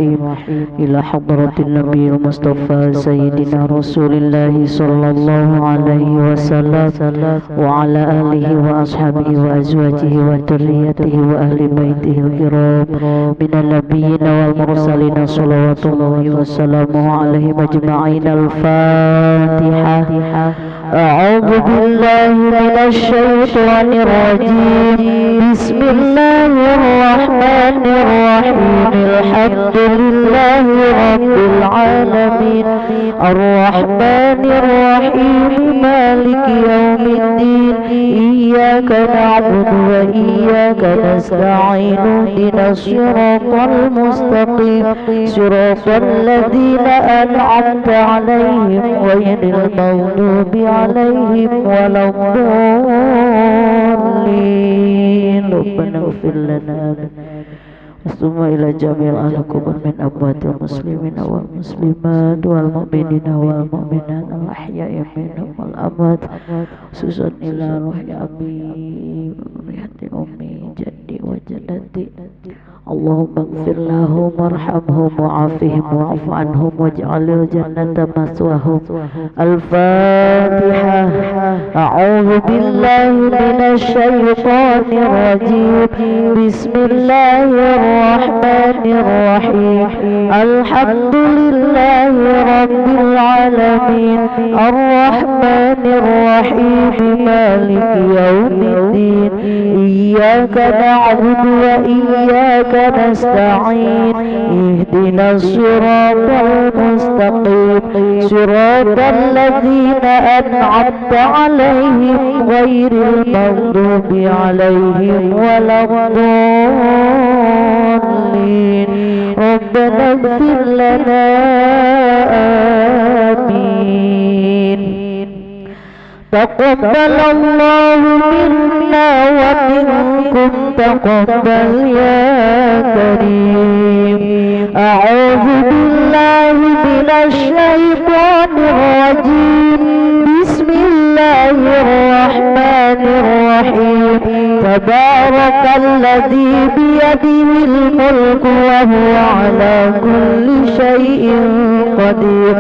الرحيم إلى حضرة النبي المصطفى سيدنا رسول الله صلى الله عليه وسلم وعلى آله وأصحابه وأزواجه وذريته وأهل بيته الكرام من النبيين والمرسلين صلوات الله وسلامه عليهم أجمعين. الفاتحة. أعوذ بالله من الشيطان الرجيم. بسم الله الرحمن الرحيم. الحمد لله رب العالمين الرحمن الرحيم مالك يوم الدين إياك نعبد وإياك نستعين اهدنا الصراط المستقيم صراط الذين أنعمت عليهم غير المغضوب عليهم ولا الضالين. ربنا اغفر لنا ثم إلى جميع الكبر من أموات المسلمين والمسلمات والمؤمنين والمؤمنات الأحياء منهم والأموات خصوصا إلى روح أبي أمي جدي وجدتي. اللهم اغفر لهم وارحمهم وعافهم واعف عنهم واجعل الجنة مثواهم. الفاتحة. أعوذ بالله من الشيطان الرجيم. بسم الله الرحمن الرحيم. الحمد لله رب العالمين الرحمن الرحيم مالك يوم الدين إياك نعبد وإياك نستعين اهدنا الصراط المستقيم صراط الذين أنعمت عليهم غير المغضوب عليهم ولا الضالين. ربنا اغفر لنا. آمين. تقبل الله منا ومنكم تقبل يا كريم. أعوذ بالله من الشيطان الرجيم. بسم الله الرحمن الرحيم. تبارك الذي بيده الملك وهو على كل شيء قدير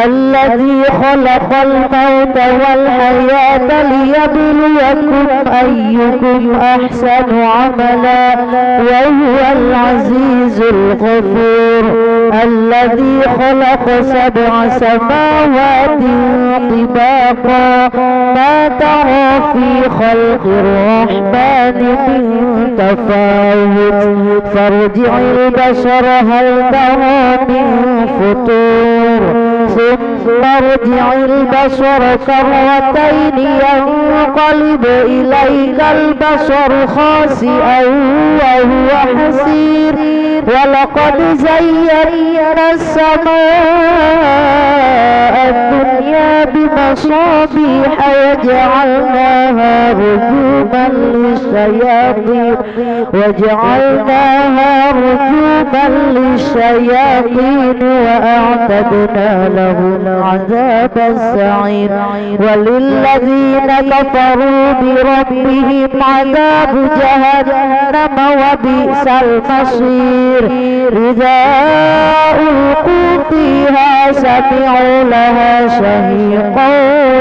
الذي خلق الموت والحياة ليبلوكم أيكم أحسن عملا وهو العزيز الغفور الذي خلق 7 سماوات طباقا ما ترى في خلق الرحمن من تفاوت فارجع البصر هل ترى من فطور ثم ارجع البصر كرتين ينقلب إليك البصر خاسئا وهو حسير ولقد زينا السماء الدنيا بمصابيح وجعلناها رجوما للشياطين وأعتدنا لهم عذاب السعير. وللذين كفروا بربهم عذاب جهنم وبئس المصير. إذا ألقوا فيها سمعوا لها شهيقا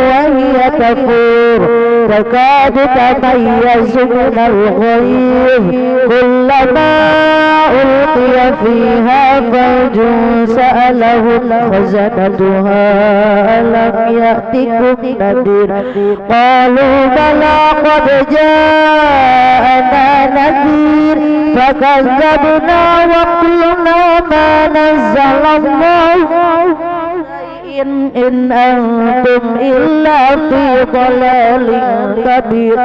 وهي تفور تكاد تميز من الغيظ كلما ألقي فيها فوج سألهم خزنتها ألم يأتكم نذير قالوا بلى قد جاءنا نذير فكذبنا وقلنا ما نزل الله إن أنتم إلا في ضلال كبير.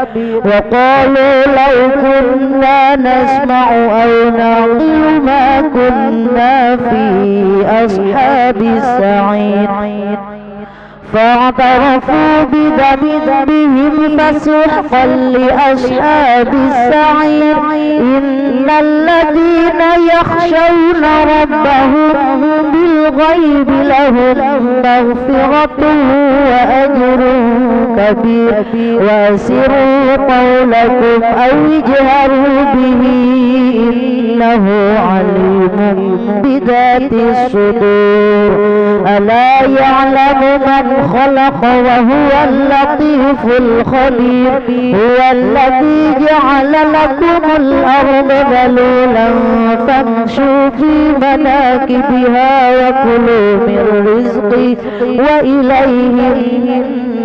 وقالوا لو كنا نسمع أو نعقل ما كنا في أصحاب السعير. فاعترفوا بذنبهم فسحقا لأصحاب السعير. إن الذين يخشون ربهم بالغيب لهم مغفرة وأجر كبير. وأسروا قولكم أو اجهروا به إنه عليم بذات الصدور. ألا يعلم من خلق وهو اللطيف الخبير. هو الذي جعل لكم الأرض ذلولا فامشوا في مناكبها وكلوا من رزقه وإليه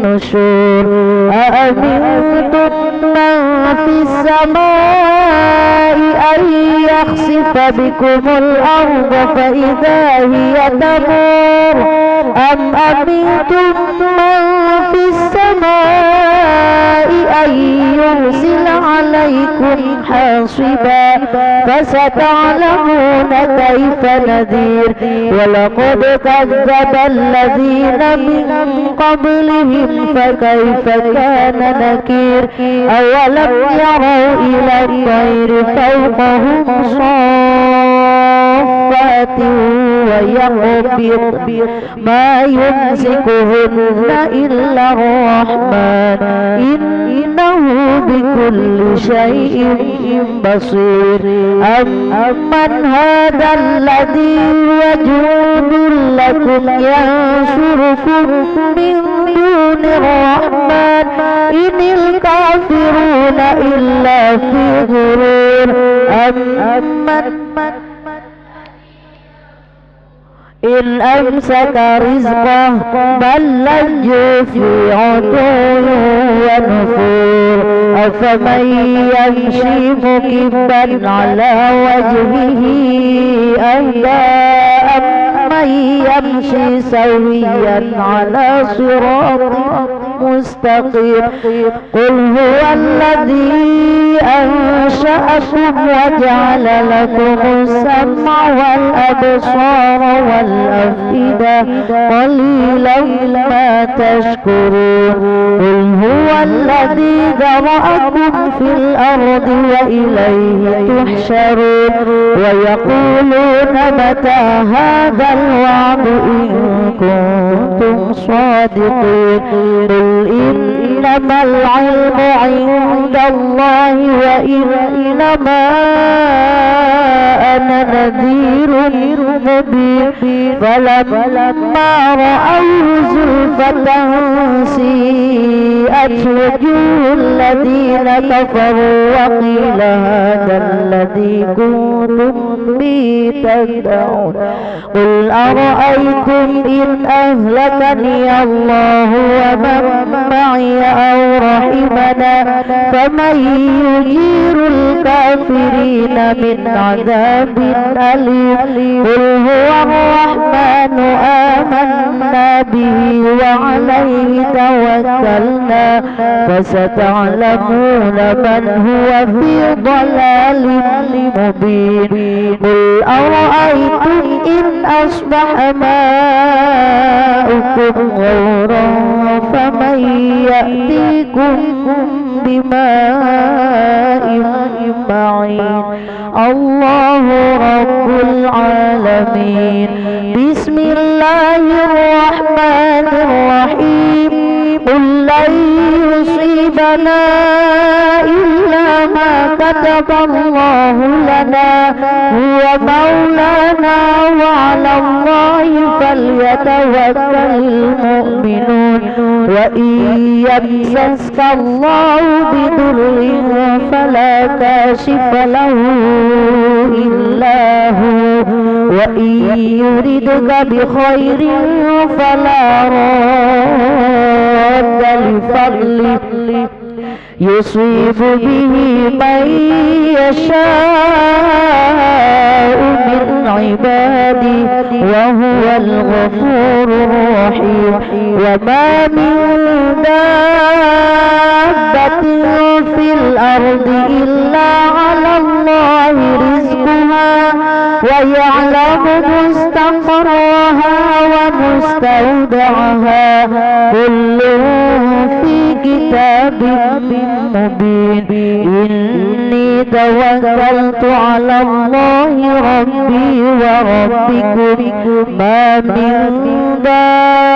النشور. أأمنتم من في السماء أن يخسف بكم الأرض فإذا هي تمور أم أمنتم من في السماء أن يرسل عليكم حاصبا فستعلمون كيف نذير. ولقد كذب الذين من قبلهم فكيف كان نكير. أولم يروا إلى الطير فوقهم صافات ويقبض ما يمسكهن إلا الرحمن إنه بكل شيء بصير. أمن هذا الذي وجود لكم ينصركم من دون الرحمن إن الكافرون إلا في غرور. إن أمسك رزقه بل لجوا في عتو ونفور. أفمن يمشي مكبا على وجهه أهدى أمن يمشي سويا على صراط مستقيم. قل هو الذي أنشأكم وجعل لكم السمع والأبصار والأفئدة قليلا ما تشكرون. قل هو الذي ذرأكم في الأرض وإليه تحشرون. ويقولون متى هذا الوعد إن كنتم صادقين. قل إنما العلم عند الله وإنما أنا نذير مبين. فلما رأوه زلفة سيئت وجوه الذين كفروا وقيل هذا الذي كنتم به تدعون. قل أرأيتم إن أهلكني الله ومن معي أو رحمنا فمن يجير الكافرين من عذاب أليم. قل هو الرحمن آمنا به وعليه توكلنا فستعلمون من هو في ضلال مبين. قل أرأيتم إن أصبح ماؤكم غورا فمن يأتيكم بماء معين. الله رب العالمين. بسم الله الرحمن الرحيم. قل لن يصيبنا إلا ما كتب الله لنا هو مولانا وعلى الله فليتوكل المؤمنون. وإن يمسسك الله بضر فلا كاشف له إلا هو وإن يردك بخير فلا راد لفضله يصيب به من يشاء من عباده وهو الغفور الرحيم. وما من دابة في الأرض إلا على الله رزقها ويعلم مستقرها ومستودعها كل في كتاب مبين إني توكلت على الله ربي وربكم ما من دابة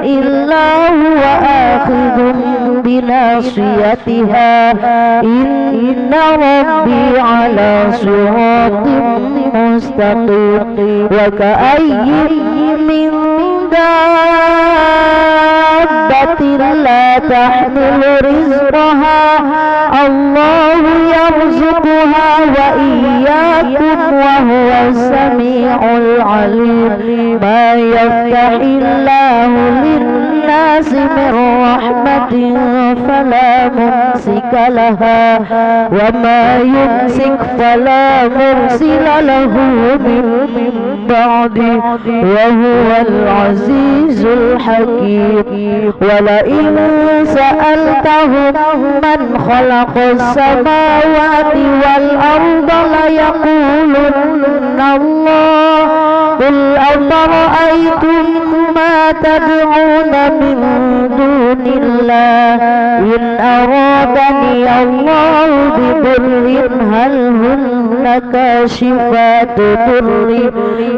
إلا هو آخذ بناصيتها إن ربي على صراط مستقيم وكأي من دابة لا تحمل رزقها الله يرزقها وإياكم وهو السميع العليم ما يفتح الله للناس من رحمة فلا ممسك لها وما يمسك فلا مرسل له من بعده وهو العزيز الحكيم ولئن سألتهم من خلق السماوات والأرض ليقولن الله قل أفرأيتم ما تدعون من دون الله إن أرادني الله بضر هل هن كاشفات ضري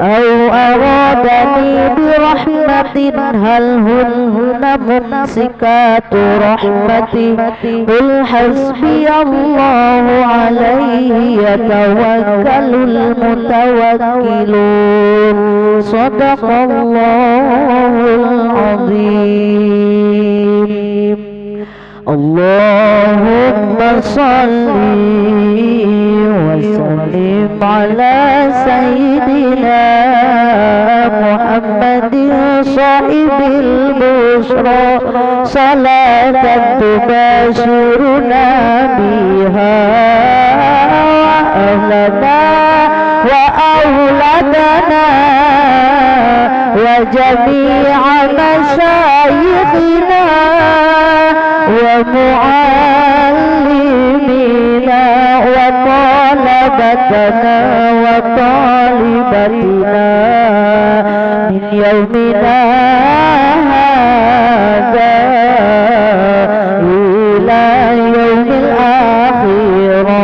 أو أرادني برحمة هل هن ممسكات رحمتي قل حسبي الله عليه يتوكل المتوكلون صدق الله العظيم. اللهم صل وسلم على سيدنا محمد صاحب البشرى صلاة تباشرنا بها أهلنا وأولادنا وجميع مشايخنا ومعلمينا وطلبتنا وطالبتنا من يومنا هذا إلى يوم الآخرة.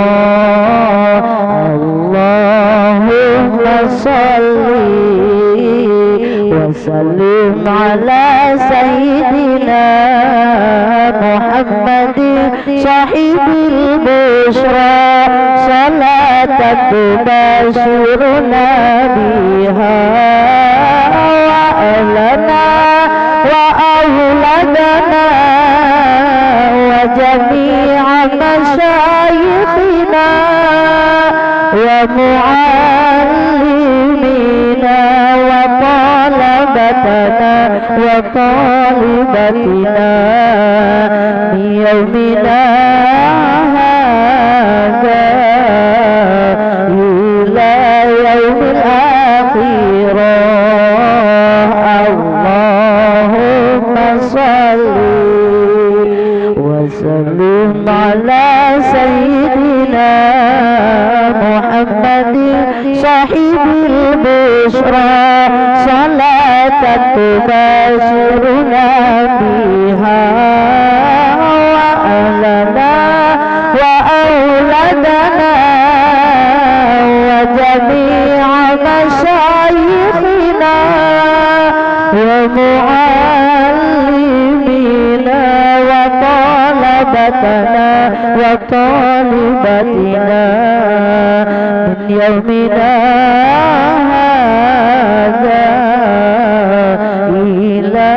اللهم صل وسلم على سيدنا محمد صاحب البشرى صلاة تباشرنا بها وأهلنا وأولادنا وجميع مشايخنا ومعلمينا وطلبتنا وطالبتنا من يومنا هذا إلى يوم الآخرة. اللهم صل وسلم على سيدنا محمد صاحب البشرى صلاة تباشرنا بها وأهلنا وأولادنا وجميع مشايخنا ومعلمينا وطلبتنا وطالبتنا من يومنا هذا إلى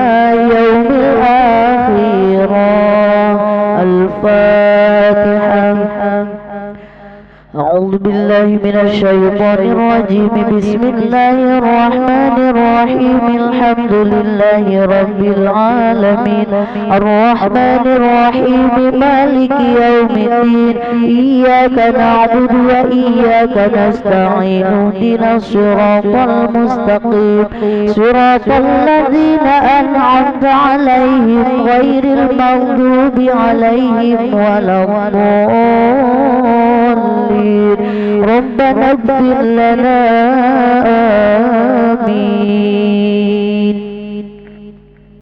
يوم الآخرة. الفاتحة. أعوذ بالله من الشيطان الرجيم. بسم الله الرحمن الرحيم. الحمد لله رب العالمين الرحمن الرحيم مالك يوم الدين إياك نعبد وإياك نستعين اهدنا الصراط المستقيم صراط الذين أنعمت عليهم غير المغضوب عليهم ولا الضالين. ربنا اغفر لنا آمين.